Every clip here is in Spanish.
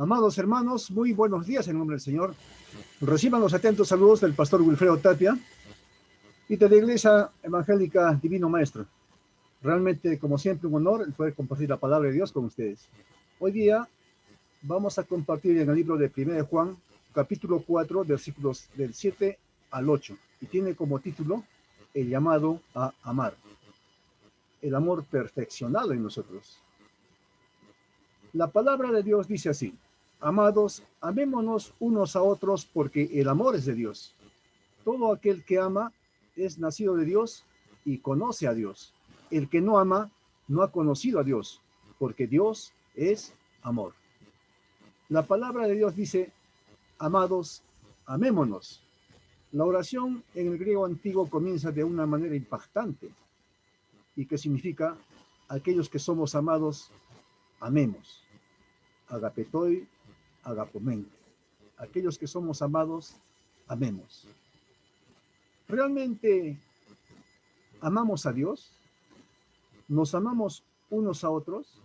Amados hermanos, muy buenos días en nombre del Señor. Reciban los atentos saludos del pastor Wilfredo Tapia y de la Iglesia Evangélica Divino Maestro. Realmente, como siempre, un honor el poder compartir la palabra de Dios con ustedes. Hoy día vamos a compartir en el libro de 1 de Juan, capítulo 4, versículos del 7 al 8, y tiene como título el llamado a amar, el amor perfeccionado en nosotros. La palabra de Dios dice así: amados, amémonos unos a otros porque el amor es de Dios. Todo aquel que ama es nacido de Dios y conoce a Dios. El que no ama no ha conocido a Dios, porque Dios es amor. La palabra de Dios dice: amados, amémonos. La oración en el griego antiguo comienza de una manera impactante y que significa: aquellos que somos amados, amemos. Agapetoi, agapomen. Aquellos que somos amados, amemos. ¿Realmente amamos a Dios? ¿Nos amamos unos a otros?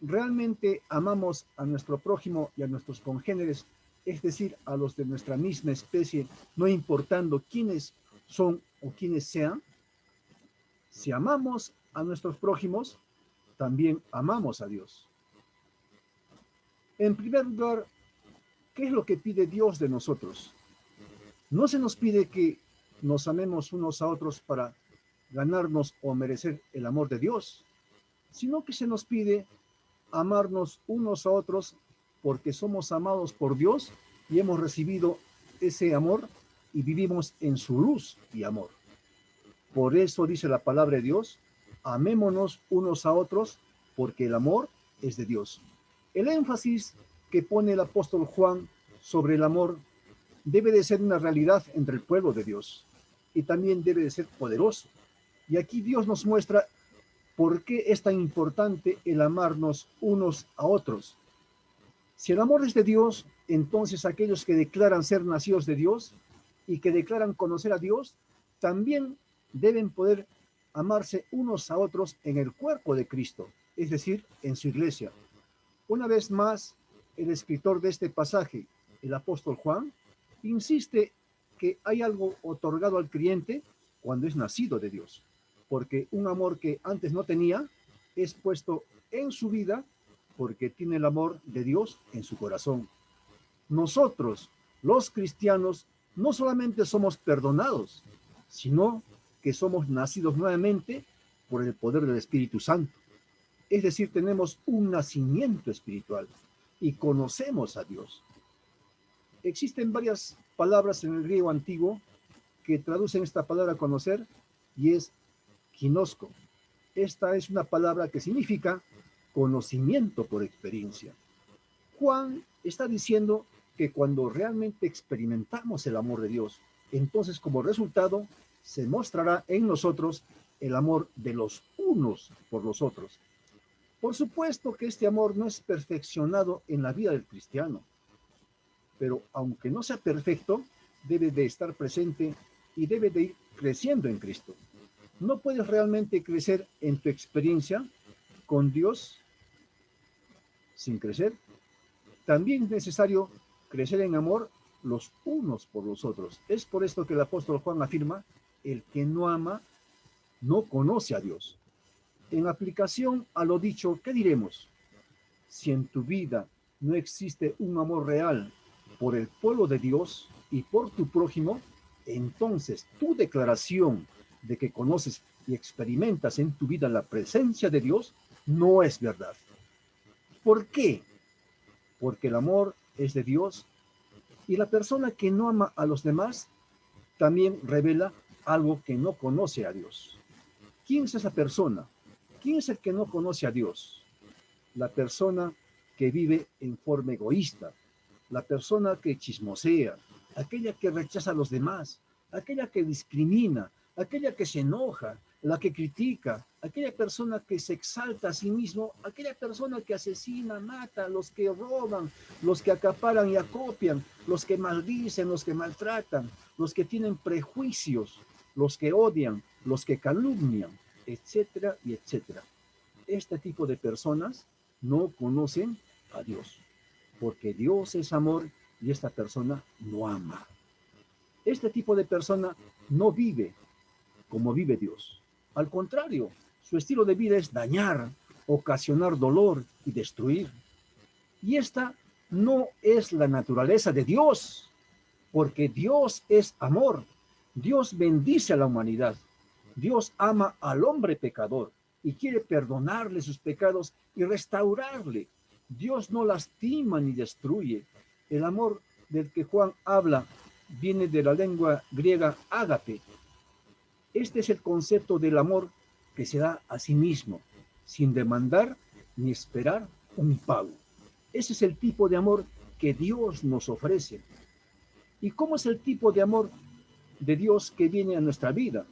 ¿Realmente amamos a nuestro prójimo y a nuestros congéneres, es decir, a los de nuestra misma especie, no importando quiénes son o quiénes sean? Si amamos a nuestros prójimos, también amamos a Dios. En primer lugar, ¿qué es lo que pide Dios de nosotros? No se nos pide que nos amemos unos a otros para ganarnos o merecer el amor de Dios, sino que se nos pide amarnos unos a otros porque somos amados por Dios y hemos recibido ese amor y vivimos en su luz y amor. Por eso dice la palabra de Dios: amémonos unos a otros porque el amor es de Dios. El énfasis que pone el apóstol Juan sobre el amor debe de ser una realidad entre el pueblo de Dios y también debe de ser poderoso. Y aquí Dios nos muestra por qué es tan importante el amarnos unos a otros. Si el amor es de Dios, entonces aquellos que declaran ser nacidos de Dios y que declaran conocer a Dios, también deben poder amarse unos a otros en el cuerpo de Cristo, es decir, en su iglesia. Una vez más, el escritor de este pasaje, el apóstol Juan, insiste que hay algo otorgado al creyente cuando es nacido de Dios, porque un amor que antes no tenía es puesto en su vida porque tiene el amor de Dios en su corazón. Nosotros, los cristianos, no solamente somos perdonados, sino que somos nacidos nuevamente por el poder del Espíritu Santo. Es decir, tenemos un nacimiento espiritual y conocemos a Dios. Existen varias palabras en el griego antiguo que traducen esta palabra conocer, y es ginosco. Esta es una palabra que significa conocimiento por experiencia. Juan está diciendo que cuando realmente experimentamos el amor de Dios, entonces como resultado se mostrará en nosotros el amor de los unos por los otros. Por supuesto que este amor no es perfeccionado en la vida del cristiano, pero aunque no sea perfecto, debe de estar presente y debe de ir creciendo en Cristo. No puedes realmente crecer en tu experiencia con Dios sin crecer. También es necesario crecer en amor los unos por los otros. Es por esto que el apóstol Juan afirma: el que no ama no conoce a Dios. En aplicación a lo dicho, ¿qué diremos? Si en tu vida no existe un amor real por el pueblo de Dios y por tu prójimo, entonces tu declaración de que conoces y experimentas en tu vida la presencia de Dios no es verdad. ¿Por qué? Porque el amor es de Dios y la persona que no ama a los demás también revela algo que no conoce a Dios. ¿Quién es esa persona? ¿Quién es el que no conoce a Dios? La persona que vive en forma egoísta, la persona que chismosea, aquella que rechaza a los demás, aquella que discrimina, aquella que se enoja, la que critica, aquella persona que se exalta a sí mismo, aquella persona que asesina, mata, los que roban, los que acaparan y acopian, los que maldicen, los que maltratan, los que tienen prejuicios, los que odian, los que calumnian, etcétera y etcétera. Este tipo de personas no conocen a Dios. porque Dios es amor y esta persona no ama. Este tipo de persona no vive como vive Dios. Al contrario, su estilo de vida es dañar, ocasionar dolor y destruir. Y esta no es la naturaleza de Dios, porque Dios es amor. Dios bendice a la humanidad. Dios ama al hombre pecador y quiere perdonarle sus pecados y restaurarle. Dios no lastima ni destruye. El amor del que Juan habla viene de la lengua griega ágape. Este es el concepto del amor que se da a sí mismo, sin demandar ni esperar un pago. Ese es el tipo de amor que Dios nos ofrece. ¿Y cómo es el tipo de amor de Dios que viene a nuestra vida?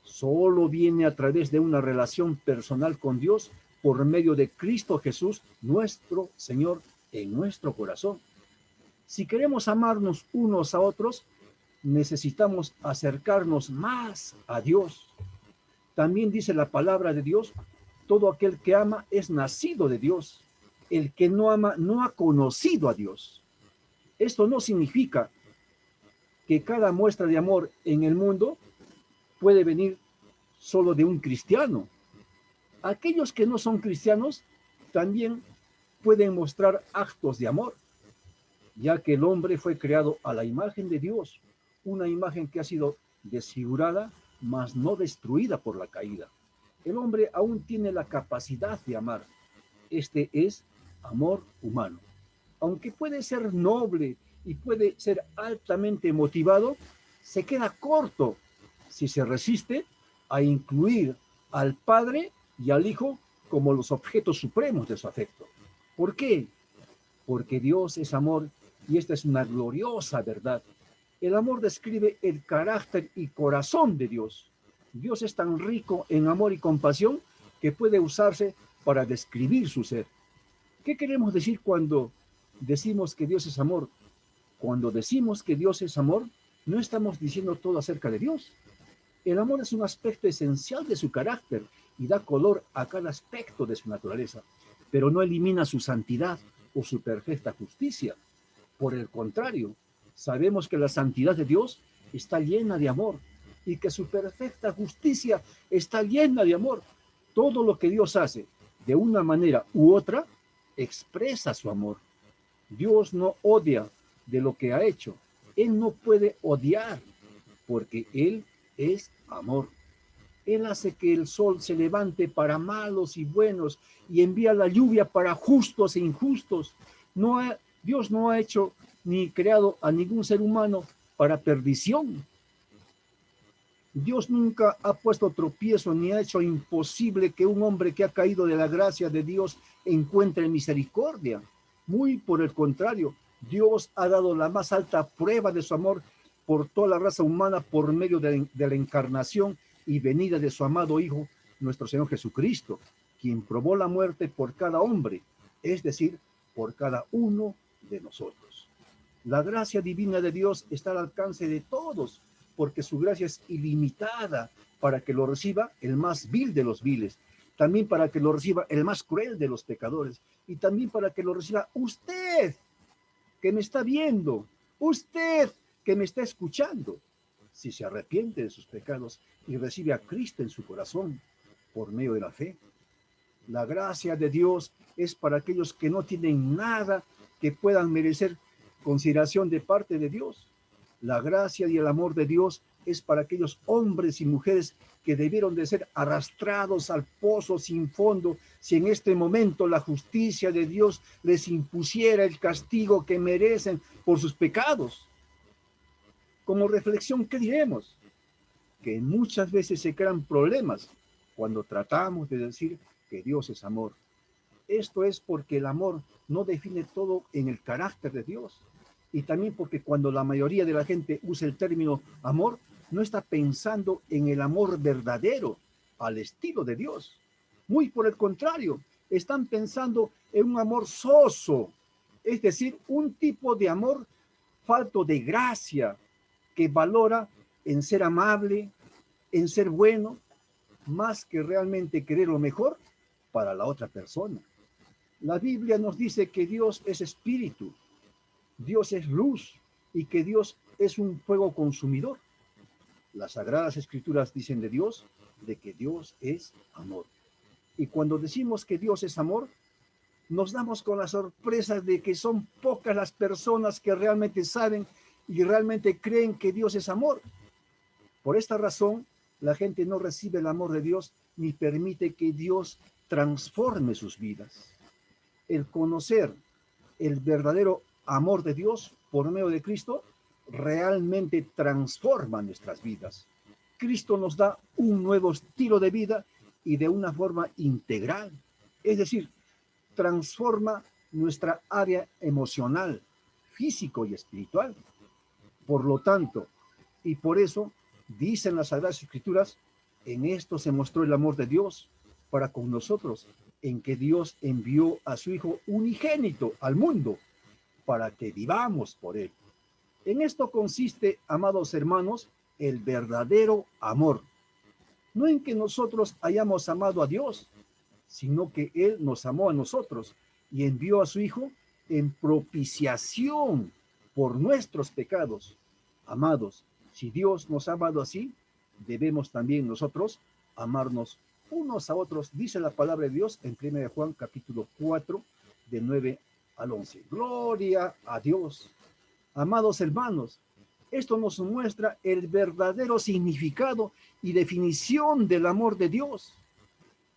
Solo viene a través de una relación personal con Dios por medio de Cristo Jesús, nuestro Señor, en nuestro corazón. Si queremos amarnos unos a otros, necesitamos acercarnos más a Dios. También dice la palabra de Dios, todo aquel que ama es nacido de Dios. El que no ama no ha conocido a Dios. Esto no significa que cada muestra de amor en el mundo puede venir solo de un cristiano. Aquellos que no son cristianos también pueden mostrar actos de amor, ya que el hombre fue creado a la imagen de Dios, una imagen que ha sido desfigurada, mas no destruida por la caída. El hombre aún tiene la capacidad de amar. Este es amor humano. Aunque puede ser noble y puede ser altamente motivado, se queda corto si se resiste a incluir al Padre y al Hijo como los objetos supremos de su afecto. ¿Por qué? Porque Dios es amor y esta es una gloriosa verdad. El amor describe el carácter y corazón de Dios. Dios es tan rico en amor y compasión que puede usarse para describir su ser. ¿Qué queremos decir cuando decimos que Dios es amor? Cuando decimos que Dios es amor, no estamos diciendo todo acerca de Dios. El amor es un aspecto esencial de su carácter y da color a cada aspecto de su naturaleza, pero no elimina su santidad o su perfecta justicia. Por el contrario, sabemos que la santidad de Dios está llena de amor y que su perfecta justicia está llena de amor. Todo lo que Dios hace, de una manera u otra, expresa su amor. Dios no odia de lo que ha hecho. Él no puede odiar porque Él es amor. Él hace que el sol se levante para malos y buenos y envía la lluvia para justos e injustos. Dios no ha hecho ni creado a ningún ser humano para perdición. Dios nunca ha puesto tropiezo ni ha hecho imposible que un hombre que ha caído de la gracia de Dios encuentre misericordia. Muy por el contrario, Dios ha dado la más alta prueba de su amor por toda la raza humana por medio de la encarnación y venida de su amado Hijo, nuestro Señor Jesucristo, quien probó la muerte por cada hombre, es decir, por cada uno de nosotros. La gracia divina de Dios está al alcance de todos, porque su gracia es ilimitada para que lo reciba el más vil de los viles, también para que lo reciba el más cruel de los pecadores, y también para que lo reciba usted, que me está viendo, usted que me está escuchando, si se arrepiente de sus pecados y recibe a Cristo en su corazón por medio de la fe. La gracia de Dios es para aquellos que no tienen nada que puedan merecer consideración de parte de Dios. La gracia y el amor de Dios es para aquellos hombres y mujeres que debieron de ser arrastrados al pozo sin fondo si en este momento la justicia de Dios les impusiera el castigo que merecen por sus pecados. Como reflexión, ¿qué diremos? Que muchas veces se crean problemas cuando tratamos de decir que Dios es amor. Esto es porque el amor no define todo en el carácter de Dios. Y también porque cuando la mayoría de la gente usa el término amor, no está pensando en el amor verdadero, al estilo de Dios. Muy por el contrario, están pensando en un amor soso, es decir, un tipo de amor falto de gracia, que valora en ser amable, en ser bueno, más que realmente querer lo mejor para la otra persona. La Biblia nos dice que Dios es espíritu, Dios es luz y que Dios es un fuego consumidor. Las Sagradas Escrituras dicen de Dios, de que Dios es amor. Y cuando decimos que Dios es amor, nos damos con la sorpresa de que son pocas las personas que realmente saben y realmente creen que Dios es amor. Por esta razón, la gente no recibe el amor de Dios ni permite que Dios transforme sus vidas. El conocer el verdadero amor de Dios por medio de Cristo realmente transforma nuestras vidas. Cristo nos da un nuevo estilo de vida y de una forma integral. Es decir, transforma nuestra área emocional, físico y espiritual. Por lo tanto, y por eso, dicen las Sagradas Escrituras, en esto se mostró el amor de Dios para con nosotros, en que Dios envió a su Hijo unigénito al mundo para que vivamos por él. En esto consiste, amados hermanos, el verdadero amor. No en que nosotros hayamos amado a Dios, sino que Él nos amó a nosotros y envió a su Hijo en propiciación por nuestros pecados. Amados, si Dios nos ha amado así, debemos también nosotros amarnos unos a otros, dice la palabra de Dios en 1 Juan capítulo 4, de 9 al 11. Gloria a Dios. Amados hermanos, esto nos muestra el verdadero significado y definición del amor de Dios.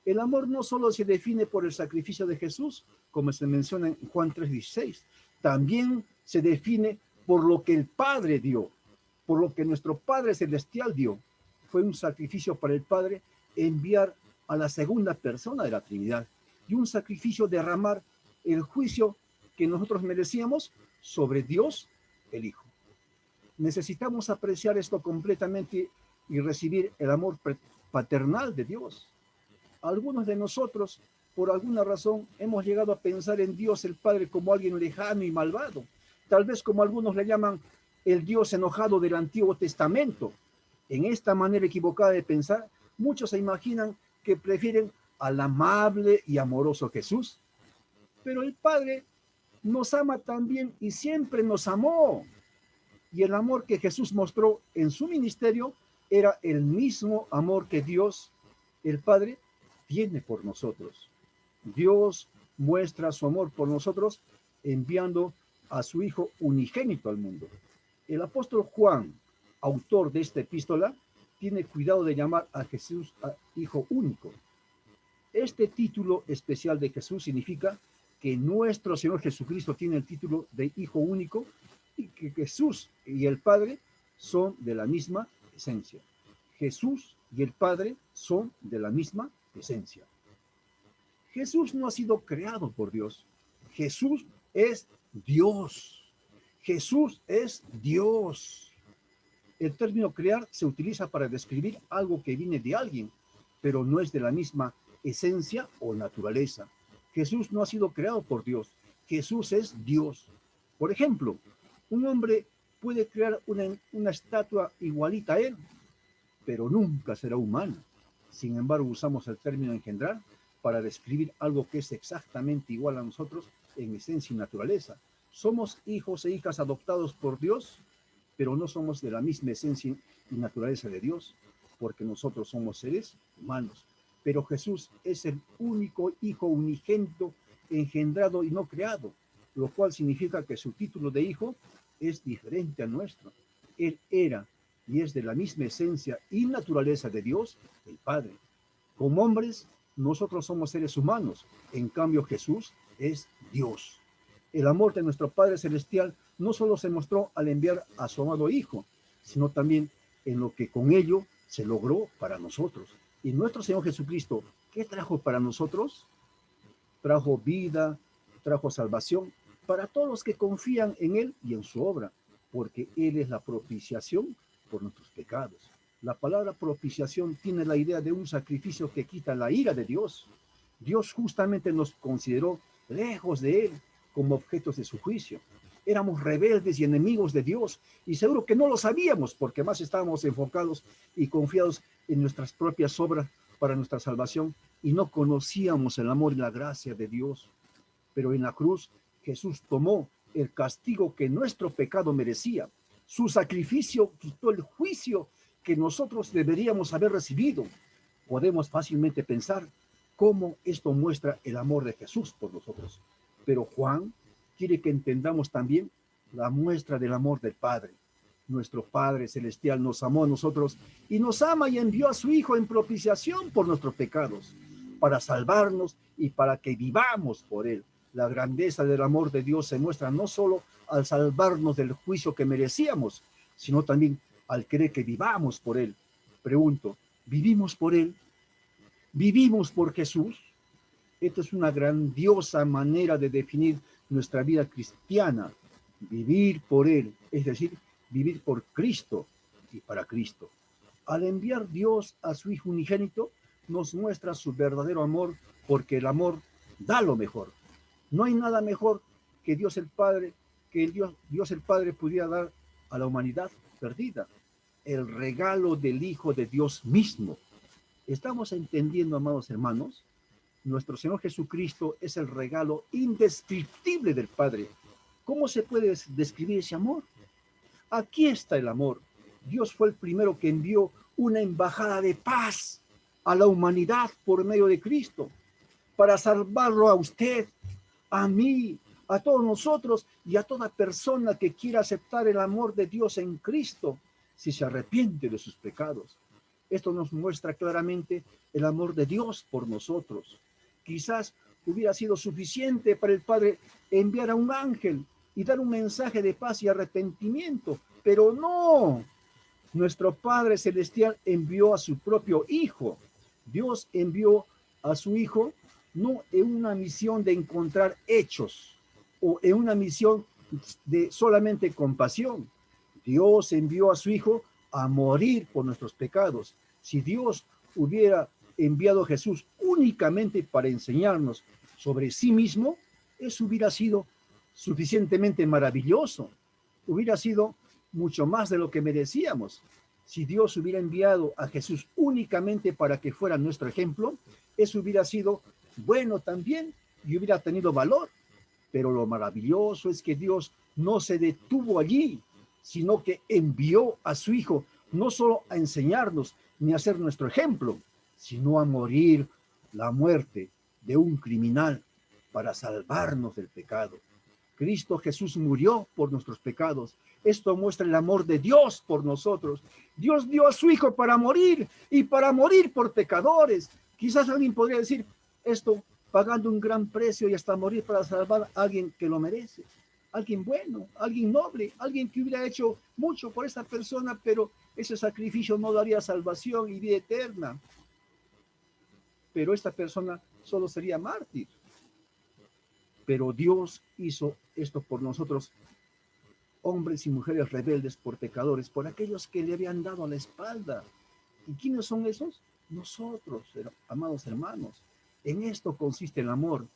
El amor no solo se define por el sacrificio de Jesús, como se menciona en Juan 3:16, también se define por lo que el Padre dio, por lo que nuestro Padre Celestial dio. Fue un sacrificio para el Padre enviar a la segunda persona de la Trinidad y un sacrificio derramar el juicio que nosotros merecíamos sobre Dios, el Hijo. Necesitamos apreciar esto completamente y recibir el amor paternal de Dios. Algunos de nosotros, por alguna razón, hemos llegado a pensar en Dios el Padre como alguien lejano y malvado. Tal vez como algunos le llaman el Dios enojado del Antiguo Testamento. En esta manera equivocada de pensar, muchos se imaginan que prefieren al amable y amoroso Jesús. Pero el Padre nos ama también y siempre nos amó. Y el amor que Jesús mostró en su ministerio era el mismo amor que Dios, el Padre, tiene por nosotros. Dios muestra su amor por nosotros enviando a su Hijo unigénito al mundo. El apóstol Juan, autor de esta epístola, tiene cuidado de llamar a Jesús Hijo único. Este título especial de Jesús significa que nuestro Señor Jesucristo tiene el título de Hijo único y que Jesús y el Padre son de la misma esencia. Jesús y el Padre son de la misma esencia. Jesús no ha sido creado por Dios. Jesús es Dios. Jesús es Dios. El término crear se utiliza para describir algo que viene de alguien, pero no es de la misma esencia o naturaleza. Jesús no ha sido creado por Dios. Jesús es Dios. Por ejemplo, un hombre puede crear una estatua igualita a él, pero nunca será humana. Sin embargo, usamos el término engendrar para describir algo que es exactamente igual a nosotros en esencia y naturaleza. Somos hijos e hijas adoptados por Dios, pero no somos de la misma esencia y naturaleza de Dios, porque nosotros somos seres humanos. Pero Jesús es el único Hijo unigénito, engendrado y no creado, lo cual significa que su título de hijo es diferente al nuestro. Él era y es de la misma esencia y naturaleza de Dios, el Padre. Como hombres, nosotros somos seres humanos, en cambio Jesús es Dios. El amor de nuestro Padre Celestial no solo se mostró al enviar a su amado Hijo, sino también en lo que con ello se logró para nosotros. Y nuestro Señor Jesucristo, ¿qué trajo para nosotros? Trajo vida, trajo salvación para todos los que confían en Él y en su obra, porque Él es la propiciación por nuestros pecados. La palabra propiciación tiene la idea de un sacrificio que quita la ira de Dios. Dios justamente nos consideró lejos de Él como objetos de su juicio. Éramos rebeldes y enemigos de Dios, y seguro que no lo sabíamos, porque más estábamos enfocados y confiados en nuestras propias obras para nuestra salvación, y no conocíamos el amor y la gracia de Dios. Pero en la cruz Jesús tomó el castigo que nuestro pecado merecía. Su sacrificio quitó el juicio que nosotros deberíamos haber recibido. Podemos fácilmente pensar cómo esto muestra el amor de Jesús por nosotros. Pero Juan quiere que entendamos también la muestra del amor del Padre. Nuestro Padre Celestial nos amó a nosotros y nos ama y envió a su Hijo en propiciación por nuestros pecados, para salvarnos y para que vivamos por Él. La grandeza del amor de Dios se muestra no solo al salvarnos del juicio que merecíamos, sino también al querer que vivamos por Él. Pregunto, ¿vivimos por Él? ¿Vivimos por Jesús? Esta es una grandiosa manera de definir nuestra vida cristiana. Vivir por Él, es decir, vivir por Cristo y para Cristo. Al enviar Dios a su Hijo unigénito, nos muestra su verdadero amor, porque el amor da lo mejor. No hay nada mejor que Dios el Padre, que Dios el Padre pudiera dar a la humanidad perdida. El regalo del Hijo de Dios mismo. ¿Estamos entendiendo, amados hermanos? Nuestro Señor Jesucristo es el regalo indescriptible del Padre. ¿Cómo se puede describir ese amor? Aquí está el amor. Dios fue el primero que envió una embajada de paz a la humanidad por medio de Cristo, para salvarlo a usted, a mí, a todos nosotros y a toda persona que quiera aceptar el amor de Dios en Cristo, si se arrepiente de sus pecados. Esto nos muestra claramente el amor de Dios por nosotros. Quizás hubiera sido suficiente para el Padre enviar a un ángel y dar un mensaje de paz y arrepentimiento, pero no. Nuestro Padre Celestial envió a su propio Hijo. Dios envió a su Hijo no en una misión de encontrar hechos o en una misión de solamente compasión. Dios envió a su Hijo a morir por nuestros pecados. Si Dios hubiera enviado a Jesús únicamente para enseñarnos sobre sí mismo, eso hubiera sido suficientemente maravilloso. Hubiera sido mucho más de lo que merecíamos. Si Dios hubiera enviado a Jesús únicamente para que fuera nuestro ejemplo, eso hubiera sido bueno también y hubiera tenido valor. Pero lo maravilloso es que Dios no se detuvo allí, sino que envió a su Hijo no solo a enseñarnos ni a ser nuestro ejemplo, sino a morir la muerte de un criminal para salvarnos del pecado. Cristo Jesús murió por nuestros pecados. Esto muestra el amor de Dios por nosotros. Dios dio a su Hijo para morir y para morir por pecadores. Quizás alguien podría decir esto pagando un gran precio y hasta morir para salvar a alguien que lo merece. Alguien bueno, alguien noble, alguien que hubiera hecho mucho por esta persona, pero ese sacrificio no daría salvación y vida eterna. Pero esta persona solo sería mártir. Pero Dios hizo esto por nosotros, hombres y mujeres rebeldes, por pecadores, por aquellos que le habían dado la espalda. ¿Y quiénes son esos? Nosotros, amados hermanos. En esto consiste el amor,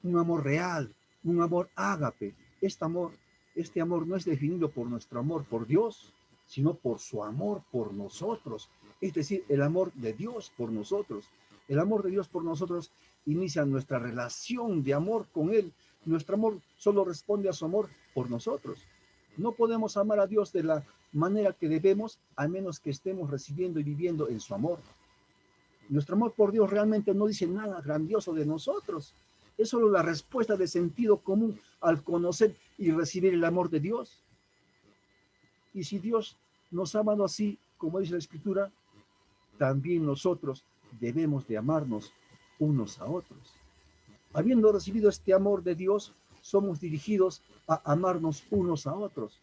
un amor real, un amor ágape. Este amor no es definido por nuestro amor por Dios, sino por su amor por nosotros. Es decir, el amor de Dios por nosotros. El amor de Dios por nosotros inicia nuestra relación de amor con Él. Nuestro amor solo responde a su amor por nosotros. No podemos amar a Dios de la manera que debemos, a menos que estemos recibiendo y viviendo en su amor. Nuestro amor por Dios realmente no dice nada grandioso de nosotros. Es solo la respuesta de sentido común al conocer y recibir el amor de Dios. Y si Dios nos ha amado así, como dice la Escritura, también nosotros debemos de amarnos unos a otros. Habiendo recibido este amor de Dios, somos dirigidos a amarnos unos a otros.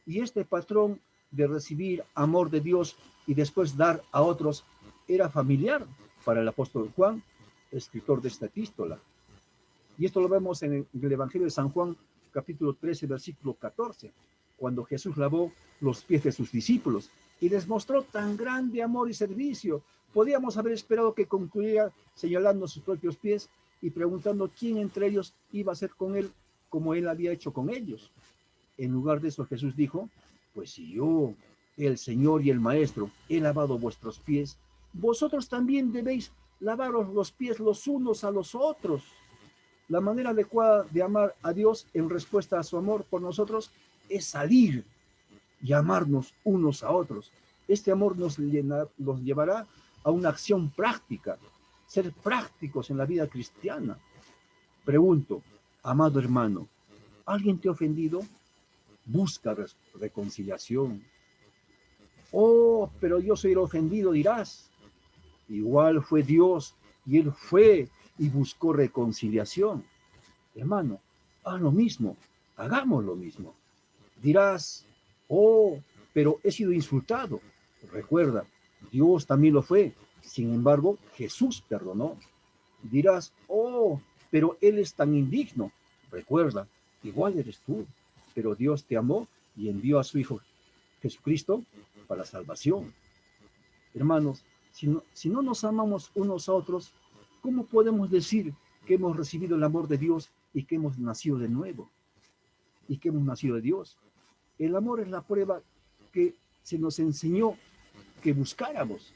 Y este patrón de recibir amor de Dios y después dar a otros era familiar para el apóstol Juan, escritor de esta epístola. Y esto lo vemos en el Evangelio de San Juan, capítulo 13, versículo 14, cuando Jesús lavó los pies de sus discípulos y les mostró tan grande amor y servicio. Podíamos haber esperado que concluyera señalando sus propios pies y preguntando quién entre ellos iba a ser con él como él había hecho con ellos. En lugar de eso, Jesús dijo, pues si yo, el Señor y el Maestro, he lavado vuestros pies, vosotros también debéis lavaros los pies los unos a los otros. La manera adecuada de amar a Dios en respuesta a su amor por nosotros es salir y amarnos unos a otros. Este amor nos llevará a una acción práctica, ser prácticos en la vida cristiana. Pregunto, amado hermano, ¿alguien te ha ofendido? Busca reconciliación. Oh, pero yo soy el ofendido, dirás. Igual fue Dios y Él fue y buscó reconciliación. Hermano, haz lo mismo, hagamos lo mismo. Dirás, oh, pero he sido insultado. Recuerda, Dios también lo fue. Sin embargo, Jesús perdonó. Dirás, oh, pero Él es tan indigno. Recuerda, igual eres tú, pero Dios te amó y envió a su Hijo Jesucristo para salvación. Hermanos, si no nos amamos unos a otros, ¿cómo podemos decir que hemos recibido el amor de Dios y que hemos nacido de nuevo? Y que hemos nacido de Dios. El amor es la prueba que se nos enseñó que buscáramos.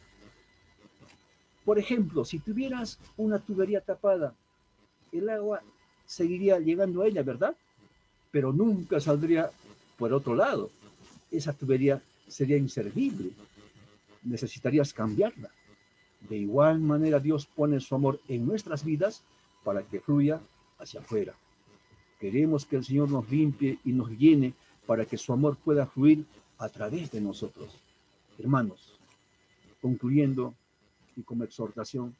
Por ejemplo, si tuvieras una tubería tapada, el agua seguiría llegando a ella, ¿verdad? Pero nunca saldría por otro lado. Esa tubería sería inservible. Necesitarías cambiarla. De igual manera Dios pone su amor en nuestras vidas para que fluya hacia afuera. Queremos que el Señor nos limpie y nos llene para que su amor pueda fluir a través de nosotros. Hermanos, concluyendo y como exhortación,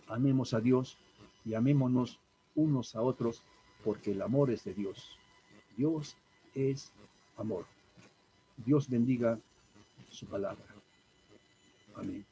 amemos a Dios y amémonos unos a otros porque el amor es de Dios. Dios es amor. Dios bendiga su palabra. Amén.